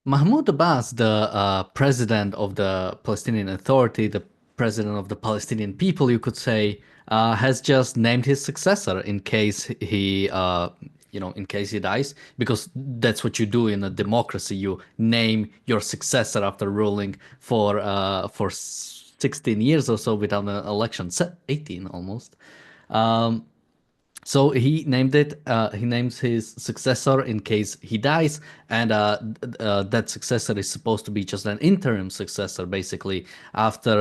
Mahmoud Abbas, the president of the Palestinian Authority, the president of the Palestinian people, you could say, has just named his successor in case in case he dies, because that's what you do in a democracy. You name your successor after ruling for 16 years or so without an election, 18 almost. Um, so he named it. He names his successor in case he dies, and that successor is supposed to be just an interim successor. Basically, after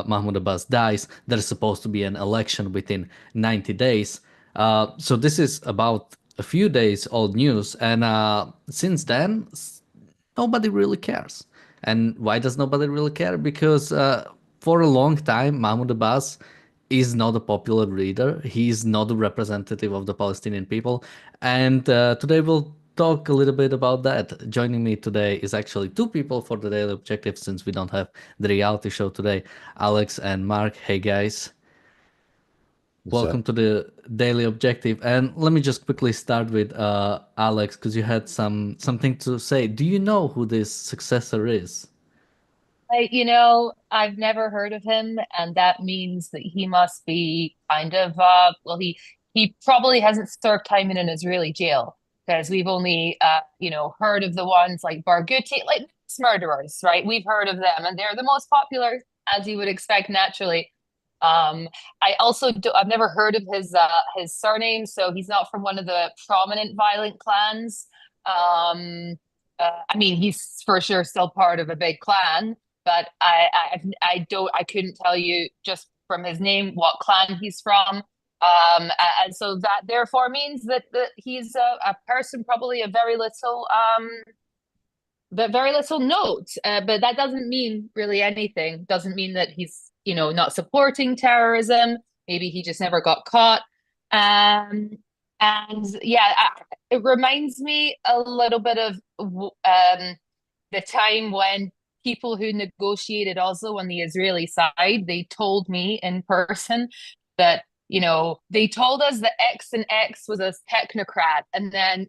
Mahmoud Abbas dies, there's supposed to be an election within 90 days. So this is about a few days old news, and since then, nobody really cares. And why does nobody really care? Because for a long time, Mahmoud Abbas is not a popular leader. He is not a representative of the Palestinian people. And today we'll talk a little bit about that. Joining me today is actually two people for the Daily Objective since we don't have the reality show today, Alex and Mark. Hey guys, What's welcome up? to the Daily Objective. And let me just quickly start with Alex because you had something to say. Do you know who this successor is? I've never heard of him, and that means that he must be kind of well, he probably hasn't served time in an Israeli jail because we've only heard of the ones like Barghouti, like murderers, right? We've heard of them, and they're the most popular, as you would expect naturally. Um, I've never heard of his surname, so he's not from one of the prominent violent clans. I mean, he's for sure still part of a big clan, but I couldn't tell you just from his name what clan he's from. And so that therefore means that he's a person probably a very little note. But that doesn't mean really anything. Doesn't mean that he's not supporting terrorism. Maybe he just never got caught. Um, and yeah, it reminds me a little bit of the time when people who negotiated Oslo on the Israeli side, they told me in person that, they told us that X and X was a technocrat. And then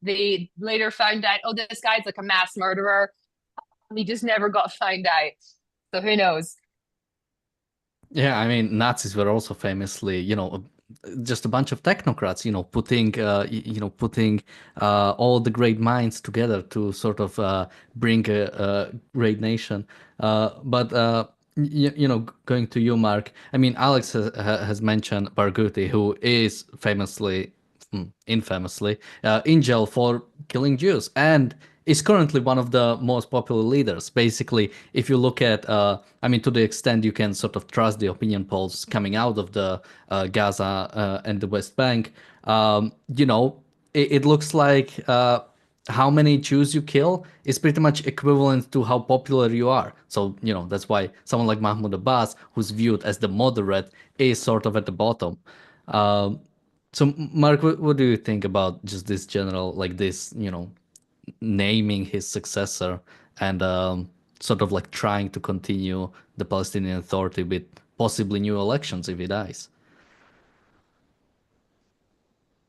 they later found out, oh, this guy's like a mass murderer. He just never got found out. So who knows? Yeah, I mean, Nazis were also famously, just a bunch of technocrats, putting all the great minds together to sort of bring a great nation. Going to you, Mark. I mean, Alex has mentioned Barghouti, who is infamously, in jail for killing Jews, and is currently one of the most popular leaders. Basically, if you look at, I mean, to the extent you can sort of trust the opinion polls coming out of the Gaza and the West Bank, it looks like how many Jews you kill is pretty much equivalent to how popular you are. So, that's why someone like Mahmoud Abbas, who's viewed as the moderate, is sort of at the bottom. Um, so, Mark, what do you think about just this general, like this, naming his successor and sort of like trying to continue the Palestinian Authority with possibly new elections if he dies?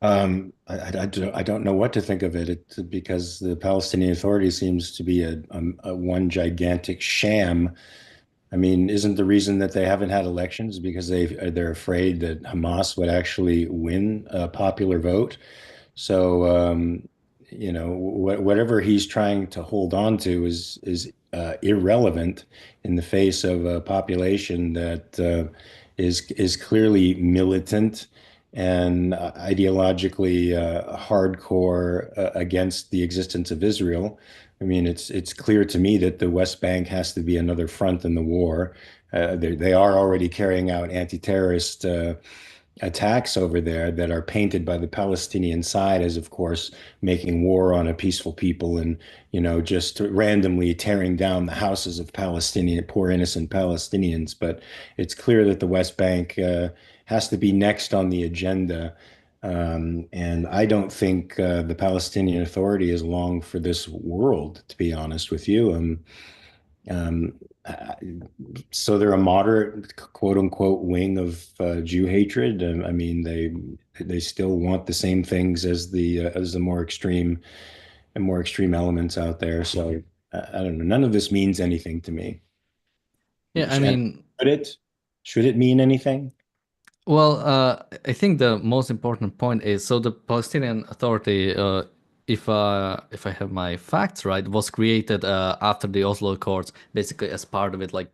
I don't know what to think of it, because the Palestinian Authority seems to be a one gigantic sham. I mean, isn't the reason that they haven't had elections because they're afraid that Hamas would actually win a popular vote? So, whatever he's trying to hold on to is irrelevant in the face of a population that is clearly militant and ideologically hardcore against the existence of Israel. I mean, it's clear to me that the West Bank has to be another front in the war. They are already carrying out anti-terrorist attacks over there that are painted by the Palestinian side as, of course, making war on a peaceful people and, just randomly tearing down the houses of Palestinian, poor innocent Palestinians. But it's clear that the West Bank has to be next on the agenda. And I don't think the Palestinian Authority is long for this world, to be honest with you. Um, uh, so they're a moderate, quote unquote, wing of Jew hatred. I mean, they still want the same things as the more extreme and more extreme elements out there. So I don't know. None of this means anything to me. Yeah, I And mean, should it? Should it mean anything? well, I think the most important point is so the Palestinian Authority, if I have my facts right, was created after the Oslo Accords, basically as part of it. Like,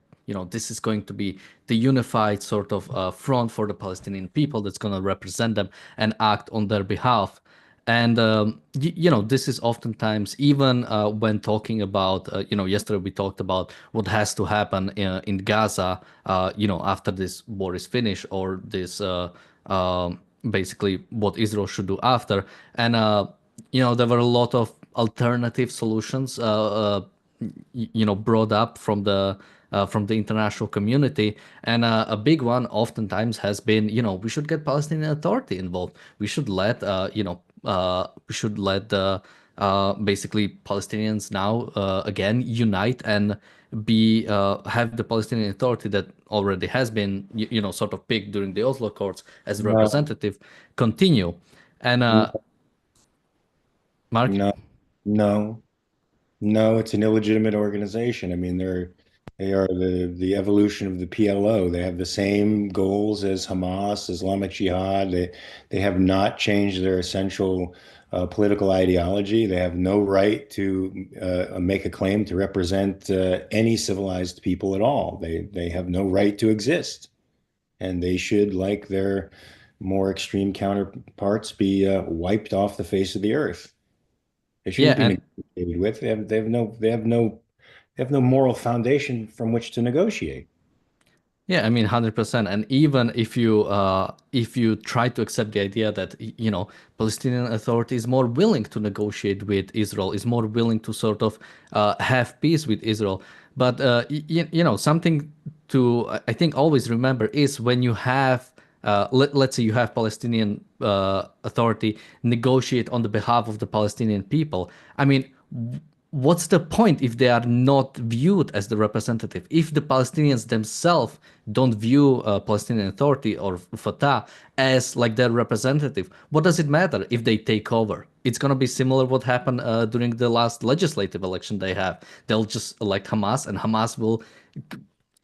this is going to be the unified sort of front for the Palestinian people that's going to represent them and act on their behalf. And this is oftentimes even when talking about, yesterday we talked about what has to happen in Gaza, after this war is finished, or this basically what Israel should do after. And there were a lot of alternative solutions, brought up from the international community, and a big one oftentimes has been, we should get Palestinian Authority involved. We should let the basically Palestinians now again unite and be have the Palestinian Authority that already has been sort of picked during the Oslo Accords as a No, representative continue. And no, Mark. no, no. No, it's an illegitimate organization. I mean, they are the evolution of the PLO. They have the same goals as Hamas, Islamic Jihad. They have not changed their essential political ideology. They have no right to make a claim to represent any civilized people at all. They have no right to exist, and they should, like their more extreme counterparts, be wiped off the face of the earth. They Yeah, shouldn't be and negotiated with. They have no moral foundation from which to negotiate. yeah, I mean, 100%. And even if you try to accept the idea that Palestinian Authority is more willing to negotiate with Israel, is more willing to sort of have peace with Israel, but something to I think always remember is when you have let's say you have Palestinian Authority negotiate on the behalf of the Palestinian people. I mean, what's the point if they are not viewed as the representative? If the Palestinians themselves don't view Palestinian Authority or Fatah as like their representative, what does it matter if they take over? It's going to be similar what happened during the last legislative election they have. They'll just elect Hamas, and Hamas will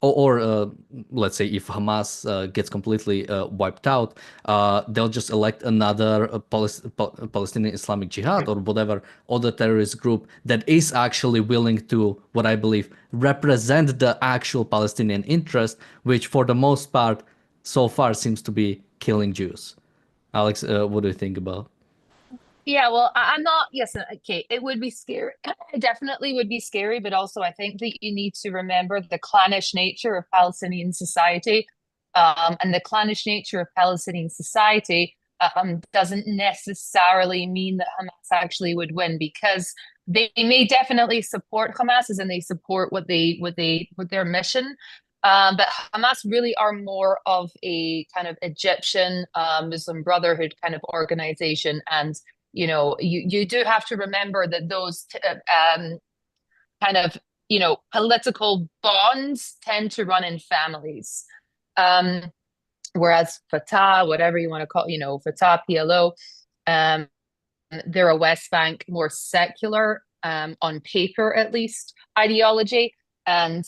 or let's say if Hamas gets completely wiped out, they'll just elect another Palestinian Islamic Jihad or whatever other terrorist group that is actually willing to, what I believe, represent the actual Palestinian interest, which for the most part so far seems to be killing Jews. Alex, what do you think about? Yeah, well, I'm not, yes, okay, it would be scary. It definitely would be scary, but also I think that you need to remember the clannish nature of Palestinian society. And the clannish nature of Palestinian society doesn't necessarily mean that Hamas actually would win, because they may definitely support Hamas, as in they support what their mission. But Hamas really are more of a kind of Egyptian Muslim Brotherhood kind of organization, and you do have to remember that those kind of political bonds tend to run in families, um, whereas Fatah, whatever you want to call, Fatah, PLO, um, they're a West Bank more secular, on paper at least, ideology, and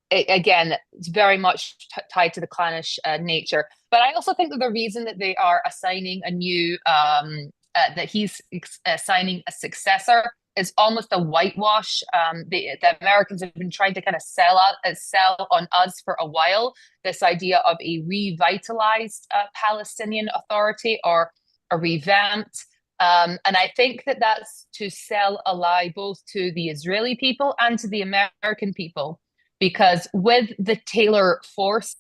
again, it's very much tied to the clannish nature. But I also think that the reason that they are assigning a new that he's assigning a successor is almost a whitewash. The Americans have been trying to kind of sell on us for a while this idea of a revitalized Palestinian Authority, or a revamped. And I think that that's to sell a lie both to the Israeli people and to the American people, because with the Taylor Force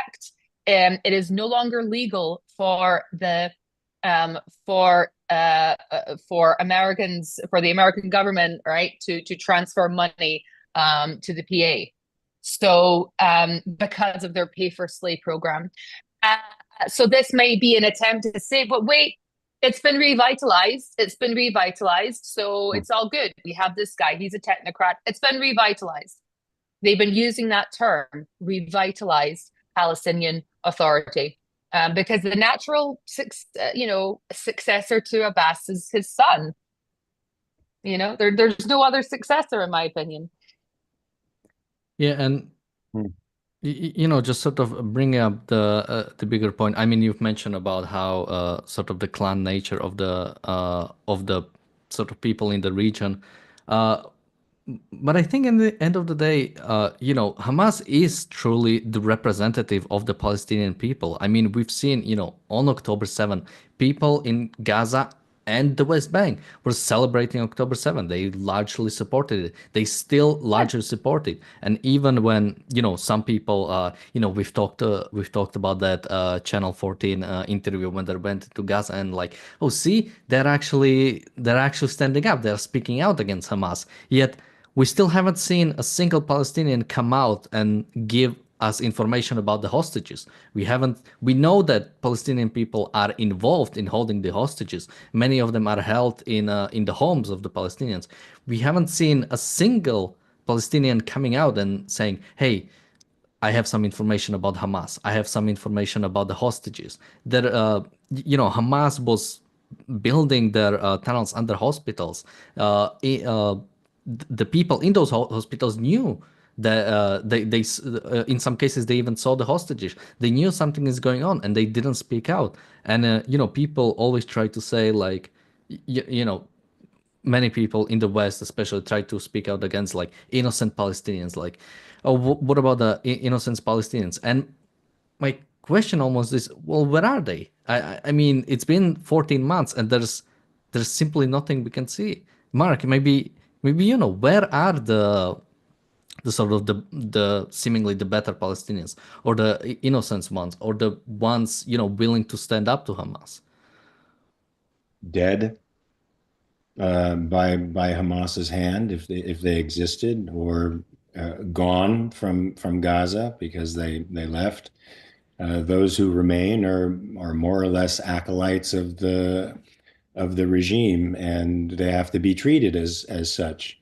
Act, it is no longer legal for the for Americans, for the American government, right, to transfer money to the PA. So because of their pay for slay program. So this may be an attempt to say, but wait, it's been revitalized. It's been revitalized. So it's all good. We have this guy. He's a technocrat. It's been revitalized. They've been using that term, revitalized Palestinian Authority, because the natural, successor to Abbas is his son. There's no other successor, in my opinion. Yeah, and Hmm. just sort of bringing up the bigger point. I mean, you've mentioned about how sort of the clan nature of the sort of people in the region. Uh, but I think in the end of the day, Hamas is truly the representative of the Palestinian people. I mean, we've seen, on October 7, people in Gaza and the West Bank were celebrating October 7. They largely supported it. They still Yeah. largely support it. And even when, some people, we've talked about that Channel 14 interview when they went to Gaza and like, oh, see, they're actually standing up. They're speaking out against Hamas. Yet we still haven't seen a single Palestinian come out and give us information about the hostages. We know that Palestinian people are involved in holding the hostages. Many of them are held in the homes of the Palestinians. We haven't seen a single Palestinian coming out and saying, "Hey, I have some information about Hamas. I have some information about the hostages." That Hamas was building their tunnels under hospitals. The people in those hospitals knew that in some cases they even saw the hostages. They knew something is going on and they didn't speak out. And people always try to say like, many people in the West, especially, try to speak out against like innocent Palestinians. Like, oh, what about the innocent Palestinians? And my question almost is, well, where are they? I mean, it's been 14 months and there's simply nothing we can see. Mark, maybe where are the sort of the seemingly the better Palestinians or the innocent ones or the ones willing to stand up to Hamas? Dead by Hamas's hand if they existed, or gone from Gaza because they left. Those who remain are more or less acolytes of the regime, and they have to be treated as such.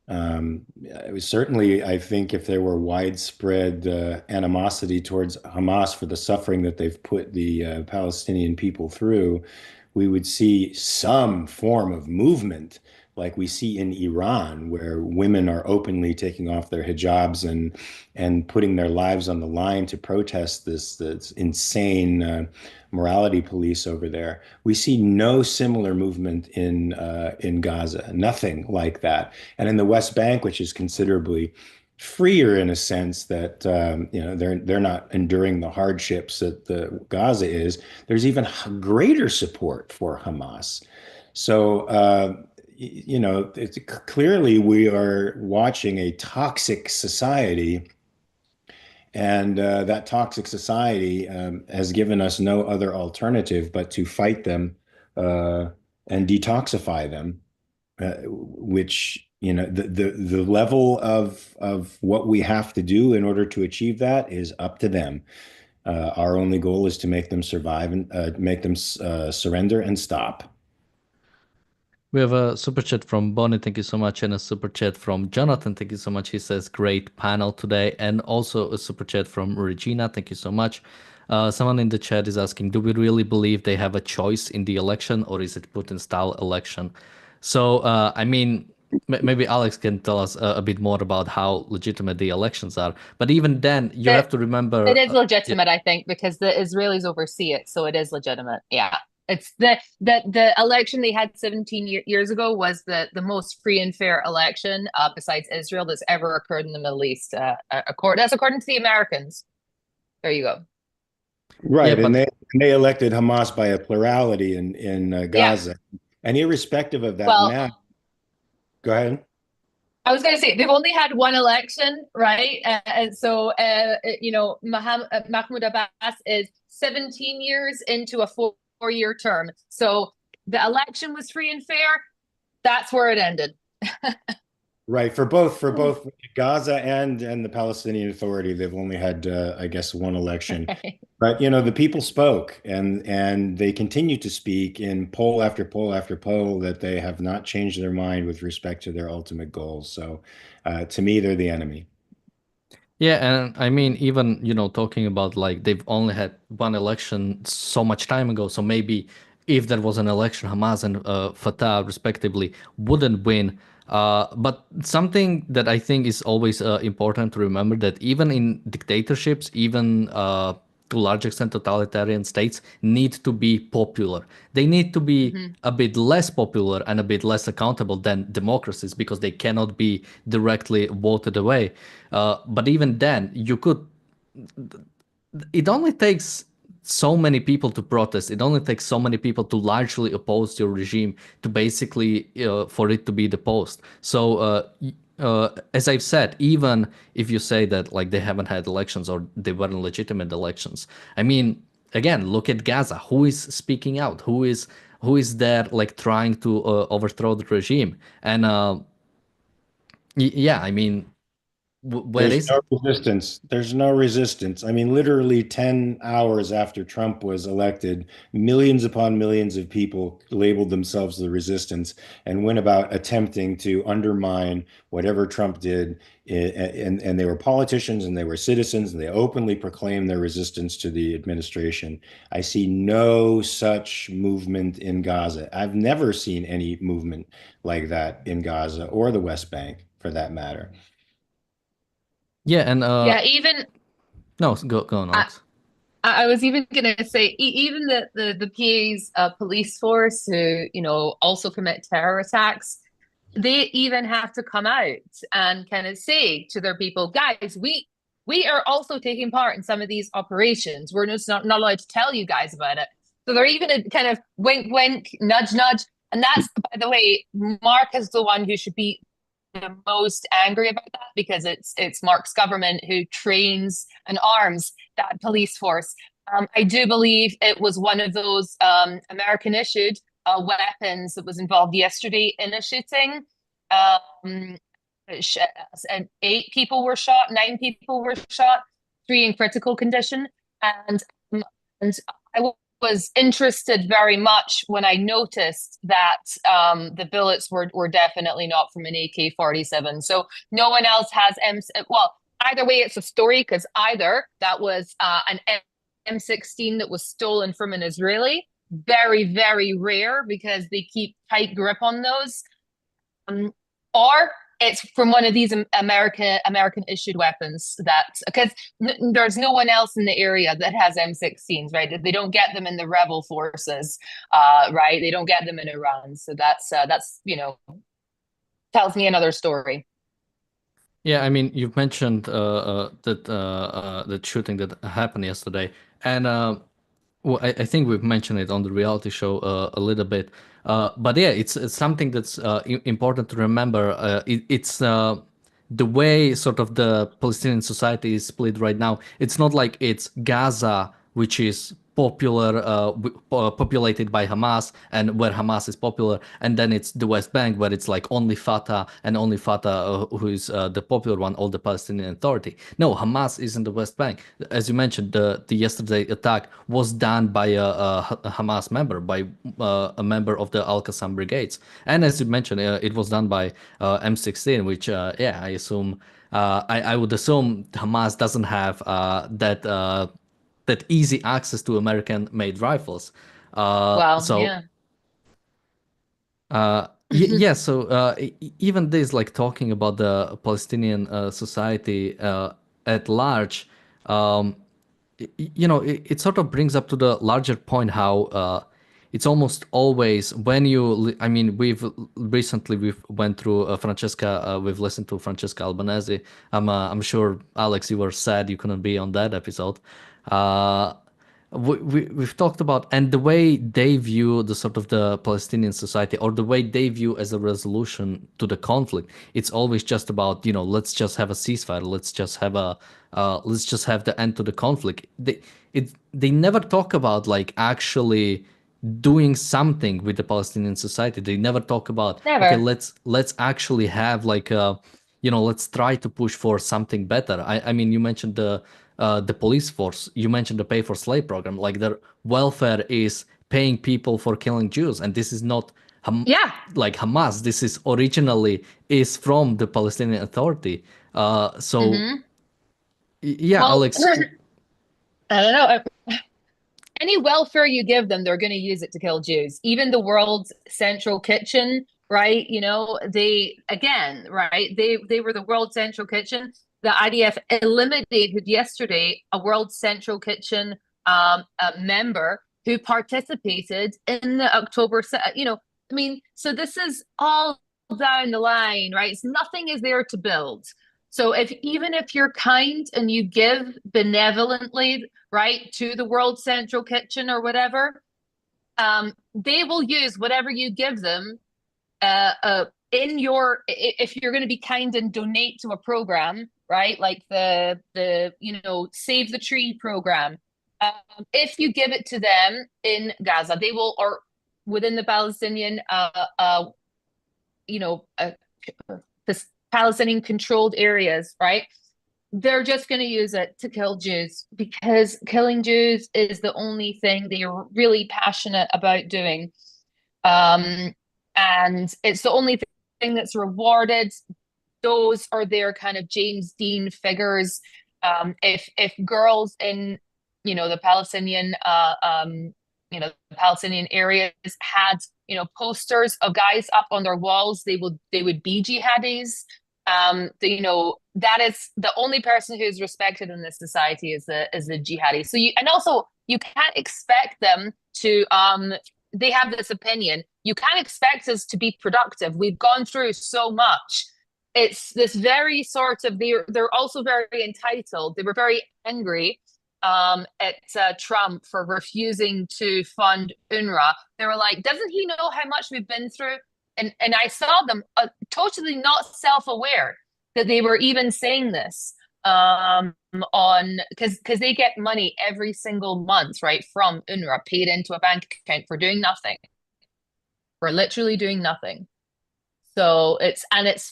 It was certainly, I think, if there were widespread animosity towards Hamas for the suffering that they've put the Palestinian people through, we would see some form of movement like we see in Iran, where women are openly taking off their hijabs and putting their lives on the line to protest this insane morality police over there. We see no similar movement in Gaza, nothing like that. And in the West Bank, which is considerably freer in a sense that they're not enduring the hardships that the Gaza is. There's even greater support for Hamas. So it's clearly we are watching a toxic society, and that toxic society has given us no other alternative but to fight them uh, and detoxify them, which the level of what we have to do in order to achieve that is up to them. Our only goal is to make them survive and make them surrender and stop. We have a super chat from Bonnie, thank you so much, and a super chat from Jonathan, thank you so much. He says, great panel today, and also a super chat from Regina, thank you so much. Someone in the chat is asking, do we really believe they have a choice in the election, or is it Putin-style election? So, I mean, maybe Alex can tell us a bit more about how legitimate the elections are. But even then, you have It, to remember. it is Yeah. legitimate, I think, because the Israelis oversee it, so it is legitimate. Yeah. It's the election they had 17 years ago was the most free and fair election besides Israel that's ever occurred in the Middle East. That's according to the Americans. There you go. Yeah, Right, and but they elected Hamas by a plurality in Yeah. Gaza, and irrespective of that, Well, now go ahead. I was going to say they've only had one election, right? And so, Mahmoud Abbas is 17 years into a four-year term. So the election was free and fair. That's where it ended. Right, for both Gaza and the Palestinian Authority, they've only had I guess one election. Right. But the people spoke, and they continue to speak in poll after poll after poll that they have not changed their mind with respect to their ultimate goals. So to me, they're the enemy. yeah, and I mean, even, talking about like they've only had one election so much time ago, so maybe if there was an election, Hamas and Fatah, respectively, wouldn't win. But something that I think is always important to remember, that even in dictatorships, even to a large extent totalitarian states, need to be popular. They need to be a bit less popular and a bit less accountable than democracies, because they cannot be directly voted away. But even then, it only takes so many people to protest. It only takes so many people to largely oppose your regime to basically for it to be deposed. So as I've said, even if you say that like they haven't had elections or they weren't legitimate elections, I mean, again, look at Gaza. Who is speaking out? Who is there like trying to overthrow the regime? And yeah, I mean, where There's is no it? resistance. There's no resistance. I mean, literally 10 hours after Trump was elected, millions upon millions of people labeled themselves the resistance and went about attempting to undermine whatever Trump did. And they were politicians and they were citizens and they openly proclaimed their resistance to the administration. I see no such movement in Gaza. I've never seen any movement like that in Gaza or the West Bank for that matter. Yeah, and Yeah, even no, go on, I, Alex. I was even going to say, even the PA's police force who, also commit terror attacks, they even have to come out and kind of say to their people, guys, we are also taking part in some of these operations. We're just not allowed to tell you guys about it. So they're even a kind of wink, wink, nudge, nudge. And that's, by the way, Mark is the one who should be the most angry about that, because it's Mark's government who trains and arms that police force. I do believe it was one of those American issued weapons that was involved yesterday in a shooting. Um, and 8 people were shot, 9 people were shot, 3 in critical condition, and and I was interested very much when I noticed that the bullets were definitely not from an AK-47. So no one else has well, either way, it's a story, because either that was an M16 that was stolen from an Israeli, very, very rare because they keep tight grip on those, or it's from one of these American issued weapons, that because there's no one else in the area that has M16s, right? They don't get them in the rebel forces, right? They don't get them in Iran. So that's tells me another story. Yeah, I mean, you've mentioned that shooting that happened yesterday, and well, I think we've mentioned it on the reality show a little bit. But yeah, it's something that's important to remember. It's the way sort of the Palestinian society is split right now. It's not like it's Gaza, which is populated by Hamas, and where Hamas is popular, and then it's the West Bank, where it's like only Fatah, and only Fatah who is the popular one, all the Palestinian Authority. No, Hamas is in the West Bank. As you mentioned, the yesterday attack was done by a Hamas member, by a member of the Al-Qassam brigades, and as you mentioned, it was done by M16, which yeah, I assume. I would assume Hamas doesn't have that easy access to American-made rifles. Well, So yeah. yeah, so even this, like talking about the Palestinian society at large, um, it sort of brings up to the larger point how it's almost always when I mean, we've went through Francesca, we've listened to Francesca Albanese. I'm sure, Alex, you were sad you couldn't be on that episode. Uh, we've talked about, and the way they view the sort of the Palestinian society, or the way they view as a resolution to the conflict, it's always just about, let's just have a ceasefire, let's just have the end to the conflict. They never talk about like actually doing something with the Palestinian society. They never talk about, okay, Never. let's actually have like let's try to push for something better. I mean, you mentioned the police force. You mentioned the pay for slave program. Like their welfare is paying people for killing Jews, and this is not Yeah. like Hamas. This is originally is from the Palestinian Authority. So Hmm. yeah, Well, Alex. I don't know. any welfare you give them, they're going to use it to kill Jews. Even the world's central kitchen, right? You know, they again, right? They were the world central kitchen. The IDF eliminated yesterday a world central kitchen a member who participated in the October. You know, I mean, so this is all down the line, right? It's nothing is there to build. So if even if you're kind and you give benevolently, right, to the World Central Kitchen or whatever, they will use whatever you give them in your, if you're going to be kind and donate to a program, right, like the you know, Save the Tree program. If you give it to them in Gaza, they will, or within the Palestinian, you know, this Palestinian controlled areas, right? They're just going to use it to kill Jews because killing Jews is the only thing they are really passionate about doing. And it's the only thing that's rewarded. Those are their kind of James Dean figures. If girls in, you know, the Palestinian you know, the Palestinian areas had, you know, posters of guys up on their walls, they would be jihadis. You know, that is the only person who is respected in this society is the jihadi. So you, and also you can't expect them to they have this opinion. You can't expect us to be productive. We've gone through so much. It's this very sort of, they're also very entitled. They were very angry at Trump for refusing to fund UNRWA. They were like, doesn't he know how much we've been through? And I saw them totally not self-aware that they were even saying this on, because they get money every single month, right, from UNRWA paid into a bank account for doing nothing, for literally doing nothing. So it's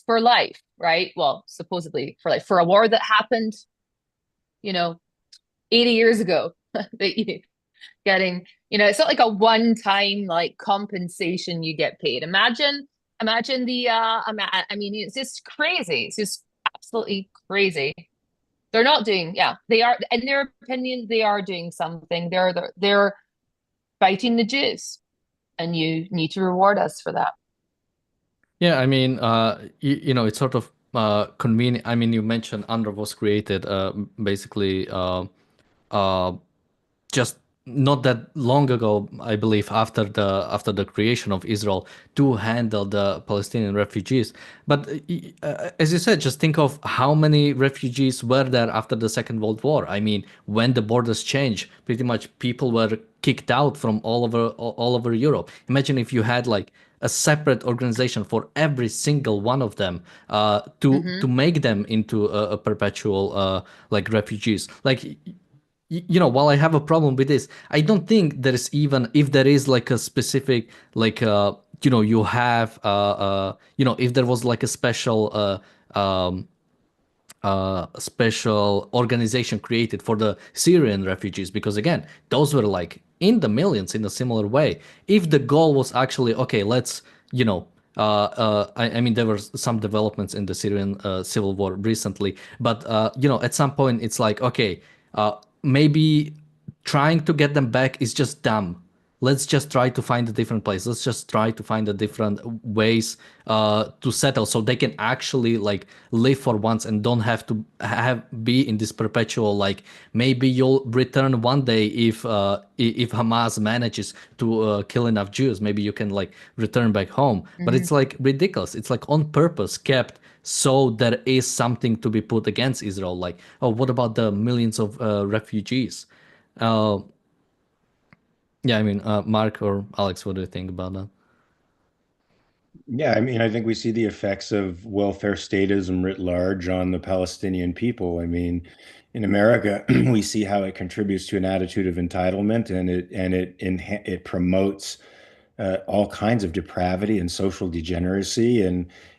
for life, right? Well, supposedly for life, for a war that happened, you know, 80 yeyears ago. Getting, you know, it's not like a one-time like compensation you get paid. Imagine the I mean, it's just crazy. It's just absolutely crazy. They're not doing, yeah, they are, in their opinion, they are doing something. They're fighting the Jews, and you need to reward us for that. Yeah, I mean, you know, it's sort of convenient. I mean, you mentioned UNRWA was created basically just not that long ago, I believe, after the creation of Israel to handle the Palestinian refugees. But as you said, just think of how many refugees were there after the Second World War. I mean, when the borders changed, pretty much people were kicked out from all over Europe. Imagine if you had like a separate organization for every single one of them to make them into a perpetual like refugees. Like, you know, while I have a problem with this, I don't think there is, even if there is like a specific, like, you know, you have, you know, if there was like a special organization created for the Syrian refugees, because again, those were like in the millions in a similar way. If the goal was actually, okay, let's, you know, I mean, there were some developments in the Syrian civil war recently, but you know, at some point it's like, okay, maybe trying to get them back is just dumb. Let's just try to find a different place. Let's just try to find a different ways to settle, so they can actually like live for once and don't have to be in this perpetual like, maybe you'll return one day if Hamas manages to kill enough Jews. Maybe you can like return back home. But it's like ridiculous. It's like on purpose kept so there is something to be put against Israel. Like, oh, what about the millions of refugees? Yeah, I mean, Mark or Alex, what do you think about that? Yeah, I mean, I think we see the effects of welfare statism writ large on the Palestinian people. I mean, in America, we see how it contributes to an attitude of entitlement, and it promotes all kinds of depravity and social degeneracy,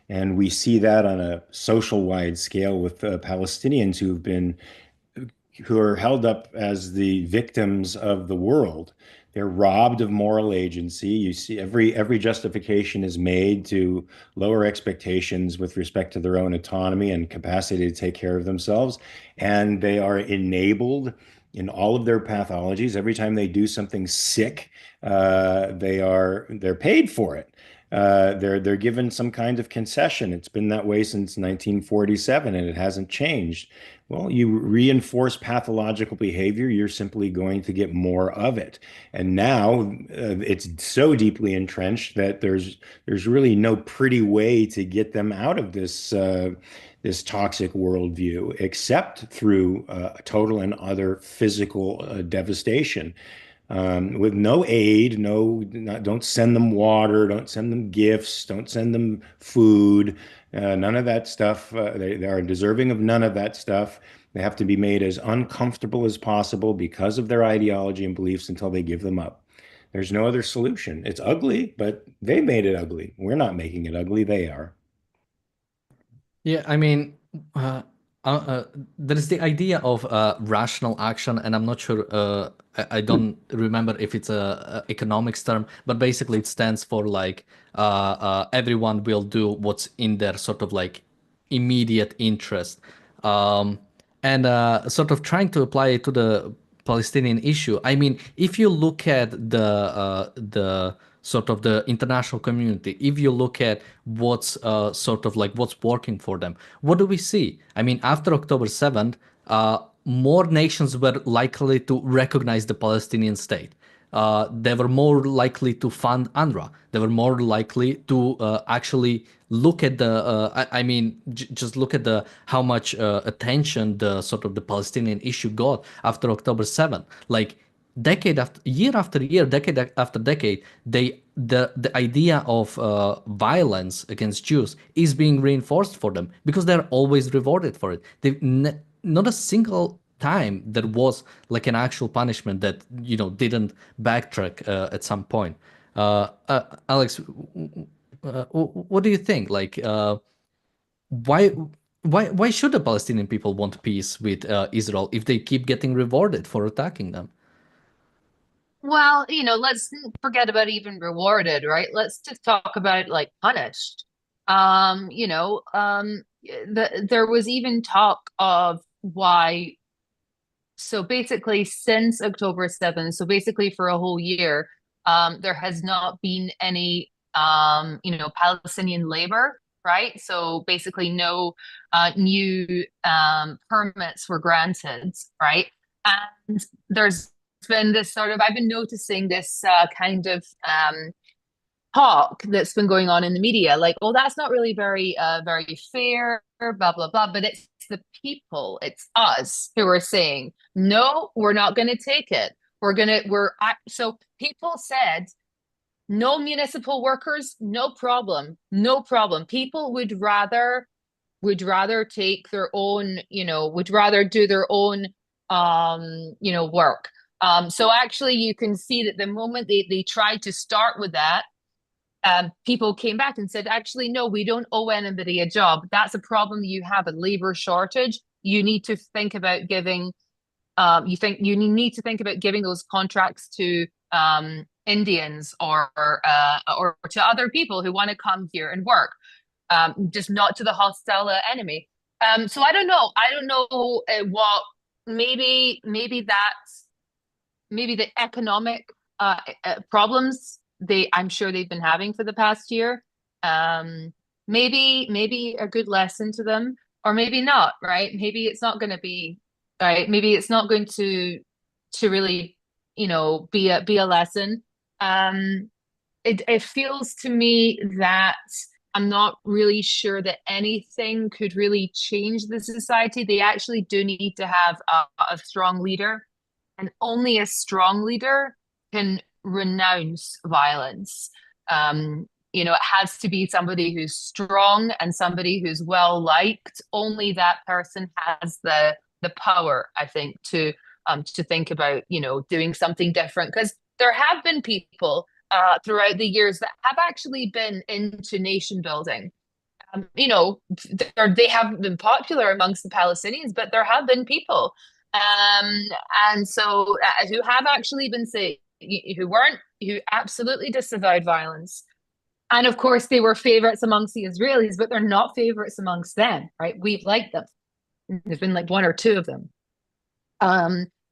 and we see that on a social wide scale with Palestinians who are held up as the victims of the world. They're robbed of moral agency. You see every justification is made to lower expectations with respect to their own autonomy and capacity to take care of themselves. And they are enabled in all of their pathologies. Every time they do something sick, they're paid for it. They're given some kind of concession. It's been that way since 1947, and it hasn't changed. Well, you reinforce pathological behavior, you're simply going to get more of it. And now it's so deeply entrenched that there's really no pretty way to get them out of this toxic worldview, except through total and utter physical devastation. With no aid, don't send them water, don't send them gifts, don't send them food, none of that stuff. They are deserving of none of that stuff. They have to be made as uncomfortable as possible because of their ideology and beliefs until they give them up. There's no other solution. It's ugly, but they made it ugly. We're not making it ugly, they are. Yeah, I mean, uh, there is the idea of rational action, and I'm not sure. I don't remember if it's a economics term, but basically it stands for like everyone will do what's in their sort of like immediate interest, um, and sort of trying to apply it to the Palestinian issue. I mean, if you look at the sort of the international community, if you look at what's sort of like what's working for them, what do we see? I mean, after October 7th, more nations were likely to recognize the Palestinian state. They were more likely to fund UNRWA. They were more likely to actually look at the. I mean, just look at the how much attention the sort of the Palestinian issue got after October 7th. Like year after year, decade after decade, the idea of violence against Jews is being reinforced for them because they're always rewarded for it. Not a single time there was like an actual punishment that didn't backtrack at some point. Alex, what do you think? Like, why why should the Palestinian people want peace with Israel if they keep getting rewarded for attacking them? Well, let's forget about even rewarded, right? Let's just talk about like punished. There was even talk of why. So basically, since October 7th, so basically for a whole year, there has not been any, Palestinian labor, right? So basically, no new permits were granted, right? And there's been this sort of, I've been noticing this kind of talk that's been going on in the media, like, oh, that's not really very fair, blah blah blah. But it's the people, it's us who are saying, no, we're not going to take it. So people said, no municipal workers, no problem, no problem. People would rather take their own, would rather do their own, work. So actually, you can see that the moment they tried to start with that, people came back and said, actually, no, we don't owe anybody a job. That's a problem you have, a labor shortage. You need to think about giving, you need to think about giving those contracts to Indians or to other people who want to come here and work, just not to the hostile enemy. So I don't know. I don't know what. Maybe the economic problems I'm sure they've been having for the past year. Maybe a good lesson to them, or maybe not, right? Maybe it's not going to be right. Maybe it's not going to really, be a lesson. It feels to me that I'm not really sure that anything could really change the society. They actually do need to have a strong leader, and only a strong leader can renounce violence. It has to be somebody who's strong and somebody who's well liked. Only that person has the power, I think, to think about, doing something different. Because there have been people throughout the years that have actually been into nation building. They haven't been popular amongst the Palestinians, but there have been people, and so who have actually been saying, who absolutely disavowed violence. And of course, they were favorites amongst the Israelis, but they're not favorites amongst them, right? We've liked them. There's been like one or two of them.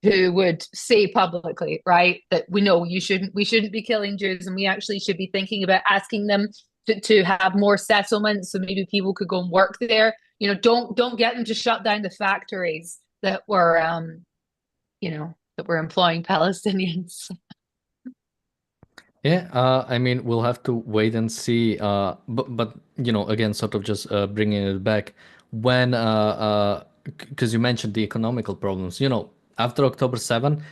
who would say publicly, right, that we know we shouldn't be killing Jews, and we actually should be thinking about asking them to have more settlements, so maybe people could go and work there. Don't get them to shut down the factories that were that were employing Palestinians. Yeah, I mean, we'll have to wait and see. But again, sort of just bringing it back when, because you mentioned the economical problems. After October 7,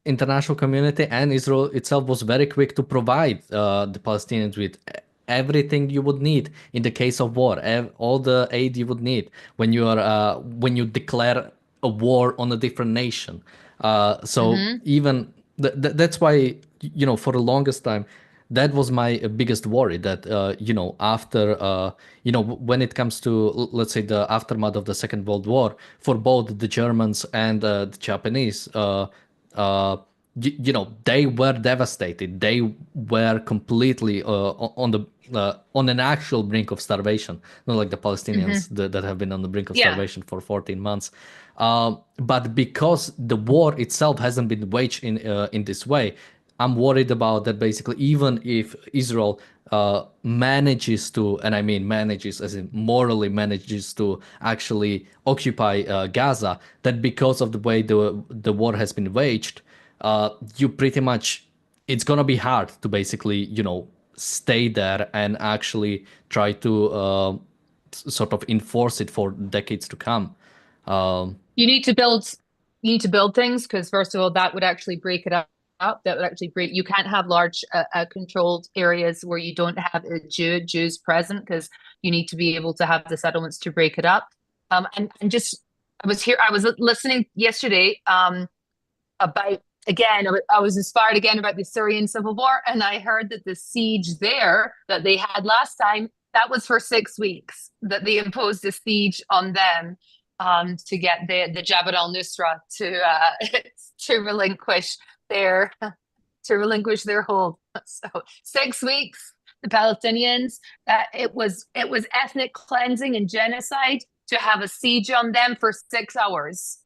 international community and Israel itself was very quick to provide the Palestinians with everything you would need in the case of war, all the aid you would need when you declare a war on a different nation. So even that's why for the longest time that was my biggest worry that after when it comes to let's say the aftermath of the Second World War for both the Germans and the Japanese. They were devastated. They were completely on an actual brink of starvation, not like the Palestinians that have been on the brink of starvation for 14 months. But because the war itself hasn't been waged in this way, I'm worried about that. Basically, even if Israel manages to, and I mean manages as in morally manages to actually occupy Gaza, that because of the way the war has been waged, you pretty much, it's gonna be hard to basically stay there and actually try to sort of enforce it for decades to come. You need to build things, because first of all, that would actually break it up. That would actually break. You can't have large controlled areas where you don't have Jews present, because you need to be able to have the settlements to break it up. And just I was listening yesterday about, again, I was inspired again about the Syrian civil war, and I heard that the siege there that they had last time, that was for 6 weeks, that they imposed a siege on them to get the Jabhat al-Nusra to relinquish their hold. So 6 weeks, the Palestinians, it was ethnic cleansing and genocide to have a siege on them for 6 hours.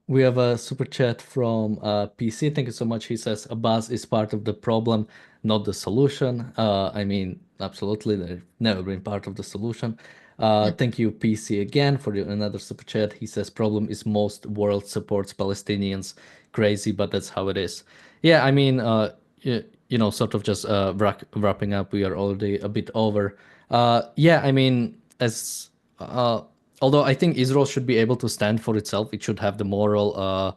We have a super chat from PC. Thank you so much. He says Abbas is part of the problem, not the solution. I mean, absolutely, they've never been part of the solution. Thank you, PC, again for another super chat. He says problem is most world supports Palestinians. Crazy, but that's how it is. Yeah, I mean, sort of just wrapping up. We are already a bit over. Yeah, I mean, as although I think Israel should be able to stand for itself, it should have the moral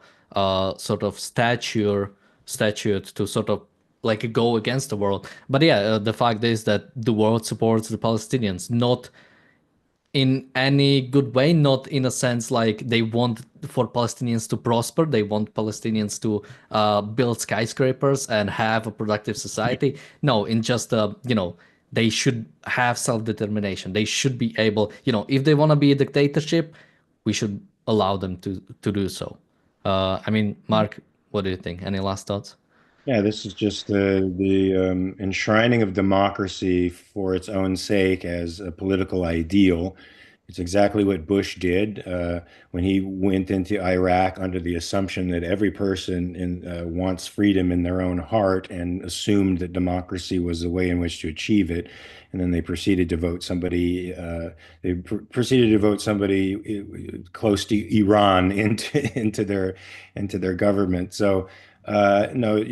sort of statute to sort of like go against the world. But yeah, the fact is that the world supports the Palestinians, not in any good way, not in a sense like they want for Palestinians to prosper, they want Palestinians to build skyscrapers and have a productive society. No, in just they should have self-determination. They should be able, if they want to be a dictatorship, we should allow them to do so. I mean, Mark, what do you think? Any last thoughts? Yeah, this is just the enshrining of democracy for its own sake as a political ideal. It's exactly what Bush did when he went into Iraq under the assumption that every person wants freedom in their own heart and assumed that democracy was the way in which to achieve it. And then they proceeded to vote somebody. Close to Iran into their government. So. No,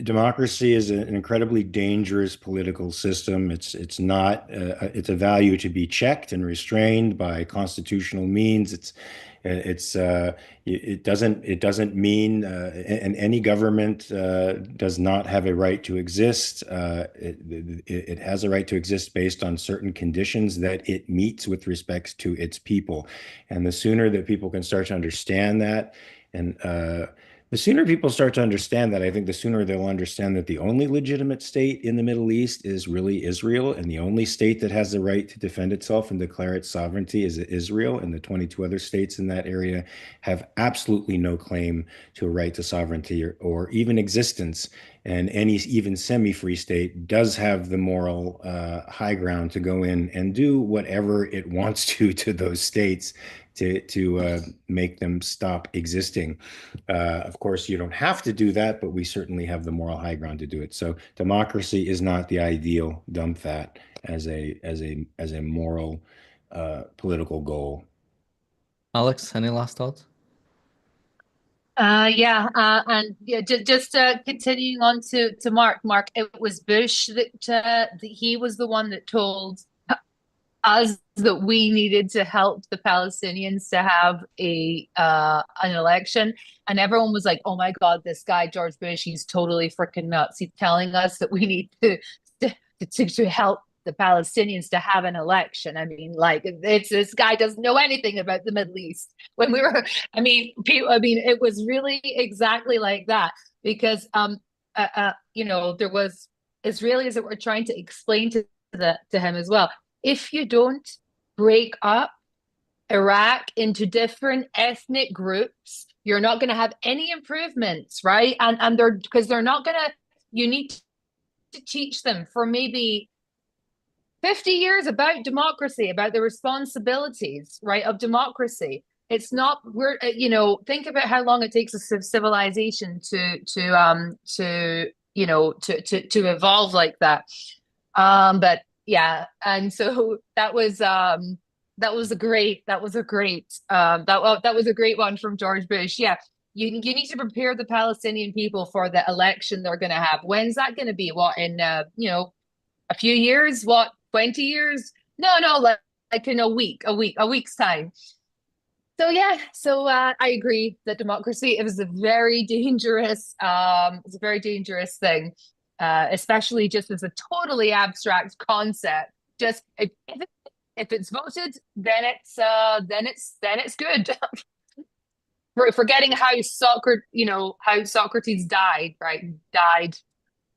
democracy is an incredibly dangerous political system. It's not. It's a value to be checked and restrained by constitutional means. It doesn't mean, and any government does not have a right to exist. It has a right to exist based on certain conditions that it meets with respect to its people. And the sooner that people can start to understand that, and the sooner people start to understand that, I think the sooner they'll understand that the only legitimate state in the Middle East is really Israel, and the only state that has the right to defend itself and declare its sovereignty is Israel, and the 22 other states in that area have absolutely no claim to a right to sovereignty or even existence And any even semi-free state does have the moral high ground to go in and do whatever it wants to those states to make them stop existing. Of course, you don't have to do that, but we certainly have the moral high ground to do it. So democracy is not the ideal dump that as a moral political goal. Alex, any last thoughts? And yeah, just continuing on to Mark. Mark, it was Bush that he was the one that told us that we needed to help the Palestinians to have an election, and everyone was like, "Oh my God, this guy George Bush, he's totally freaking nuts. He's telling us that we need to help the Palestinians to have an election." I mean, like, this guy doesn't know anything about the Middle East. When we were, it was really exactly like that, because there was Israelis that were trying to explain to him as well. If you don't break up Iraq into different ethnic groups, you're not going to have any improvements, right? And they're not going to. You need to teach them for maybe 50 years about democracy, about the responsibilities, right, of democracy. It's not, think about how long it takes a civilization to evolve like that. But yeah, and so that was a great one from George Bush. Yeah, you need to prepare the Palestinian people for the election they're going to have. When's that going to be? What, in a few years? What, 20 years? No, like in a week's time. So yeah, I agree that democracy is a very dangerous thing. Especially just as a totally abstract concept. Just if it's voted, then it's good. Forgetting how Socrates died, right? Died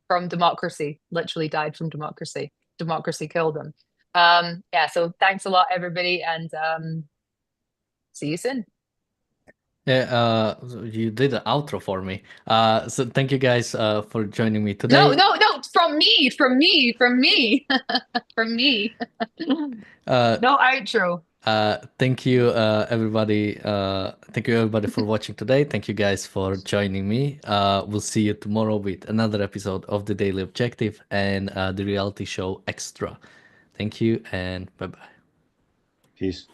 from democracy. Literally died from democracy. Democracy killed him. Yeah. So thanks a lot, everybody, and see you soon. Yeah, you did an outro for me. So thank you guys for joining me today. No, from me, from me. No outro. Thank you, everybody. Thank you, everybody, for watching today. Thank you guys for joining me. We'll see you tomorrow with another episode of The Daily Objective and the reality show Extra. Thank you, and bye-bye. Peace.